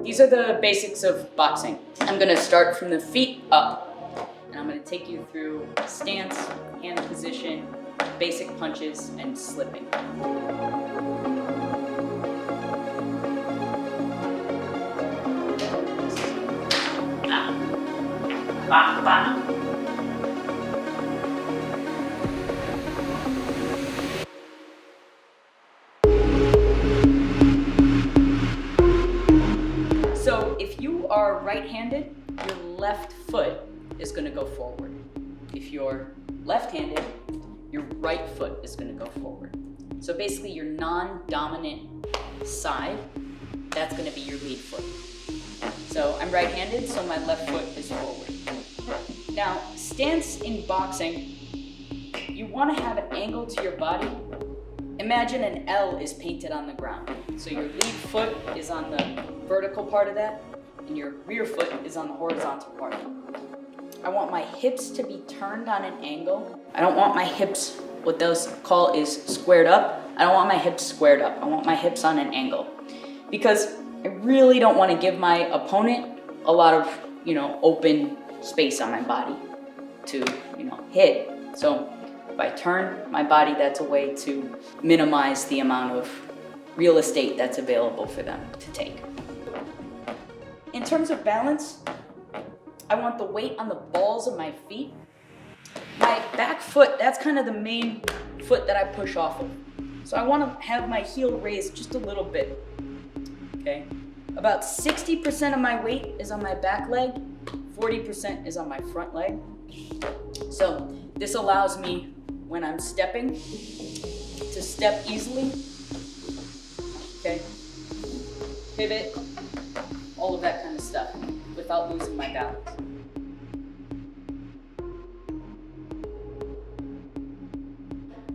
These are the basics of boxing. I'm gonna start from the feet up, and I'm gonna take you through stance, hand position, basic punches, and slipping. So if you are right-handed, your left foot is going to go forward. If you're left-handed, your right foot is going to go forward. So basically your non-dominant side, that's going to be your lead foot. So I'm right-handed, so my left foot is forward. Now, stance in boxing, you want to have an angle to your body. Imagine an L is painted on the ground. So your lead foot is on the vertical part of that, and your rear foot is on the horizontal part. I want my hips to be turned on an angle. I don't want my hips, what those call is squared up. I don't want my hips squared up. I want my hips on an angle. Because I really don't want to give my opponent a lot of, open space on my body to, hit. So if I turn my body, that's a way to minimize the amount of real estate that's available for them to take. In terms of balance, I want the weight on the balls of my feet. My back foot, that's kind of the main foot that I push off of. So I want to have my heel raised just a little bit, okay? About 60% of my weight is on my back leg, 40% is on my front leg. So this allows me, when I'm stepping, to step easily, okay? Pivot, all of that kind of stuff, without losing my balance.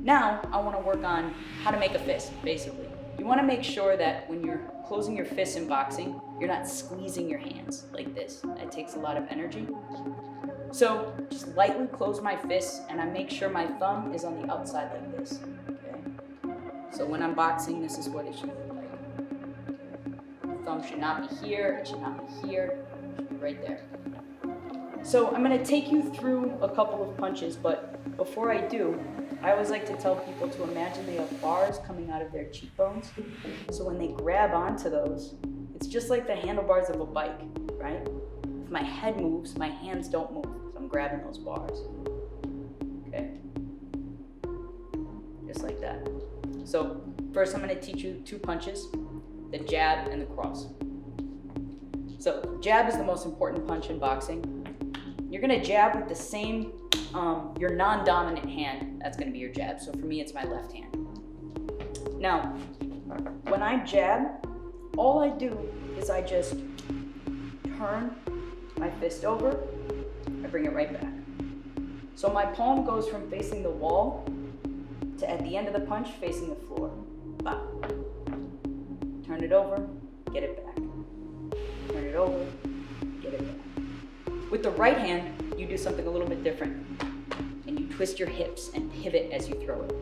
Now, I want to work on how to make a fist, basically. You want to make sure that when you're closing your fists in boxing, you're not squeezing your hands like this. That takes a lot of energy. So just lightly close my fists, and I make sure my thumb is on the outside like this, okay? So when I'm boxing, this is what it should look like. The thumb should not be here, it should not be here, it should be right there. So I'm gonna take you through a couple of punches, but before I do, I always like to tell people to imagine they have bars coming out of their cheekbones. So when they grab onto those, it's just like the handlebars of a bike, right? If my head moves, my hands don't move. So I'm grabbing those bars, okay? Just like that. So first I'm gonna teach you two punches, the jab and the cross. So jab is the most important punch in boxing. You're gonna jab with the same, your non-dominant hand, that's gonna be your jab. So for me, it's my left hand. Now, when I jab, all I do is I just turn my fist over, I bring it right back. So my palm goes from facing the wall to, at the end of the punch, facing the floor. Bop. Turn it over, get it back. Turn it over, get it back. With the right hand, you do something a little bit different, and you twist your hips and pivot as you throw it.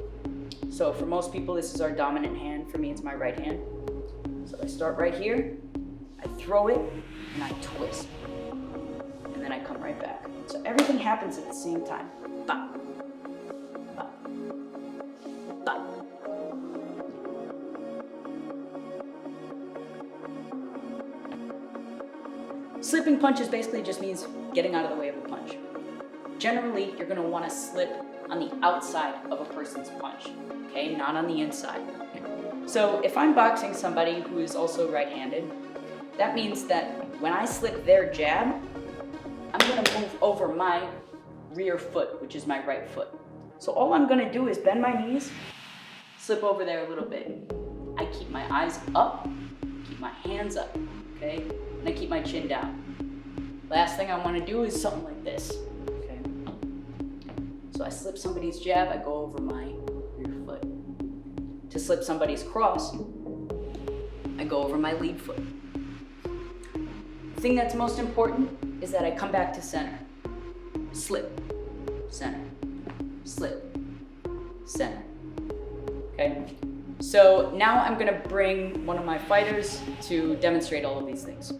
So for most people, this is our dominant hand. For me, it's my right hand. So I start right here, I throw it, and I twist. And then I come right back. So everything happens at the same time. Bop, bop, bop. Slipping punches basically just means getting out of the way of a punch. Generally, you're gonna wanna slip on the outside of a person's punch, okay? Not on the inside. So if I'm boxing somebody who is also right-handed, that means that when I slip their jab, I'm gonna move over my rear foot, which is my right foot. So all I'm gonna do is bend my knees, slip over there a little bit. I keep my eyes up, keep my hands up, okay? And I keep my chin down. Last thing I wanna do is something like this, okay? So I slip somebody's jab, I go over my rear foot. To slip somebody's cross, I go over my lead foot. The thing that's most important is that I come back to center. Slip, center, slip, center, okay? So now I'm gonna bring one of my fighters to demonstrate all of these things.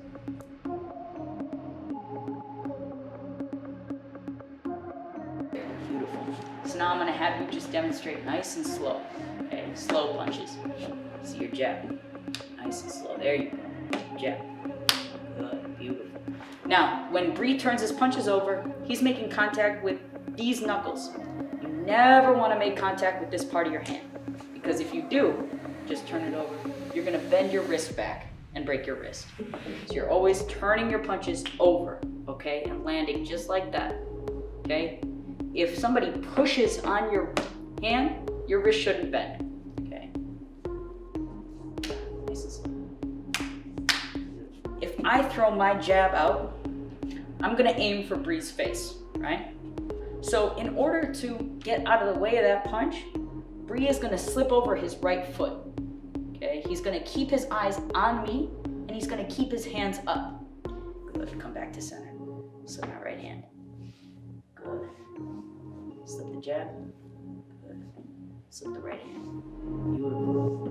Beautiful. So now I'm gonna have you just demonstrate nice and slow. Okay, slow punches. See your jab. Nice and slow. There you go. Jab. Good, beautiful. Now, when Bree turns his punches over, he's making contact with these knuckles. You never want to make contact with this part of your hand, because if you do, just turn it over, you're going to bend your wrist back and break your wrist. So you're always turning your punches over, okay, and landing just like that, okay? If somebody pushes on your hand, your wrist shouldn't bend, okay? Nice and slow. If I throw my jab out, I'm gonna aim for Bree's face, right? So in order to get out of the way of that punch, Bree is gonna slip over his right foot, okay? He's gonna keep his eyes on me, and he's gonna keep his hands up. Good, come back to center. Slip my right hand. Good. Slip the jab. Good. Slip the right hand. Beautiful.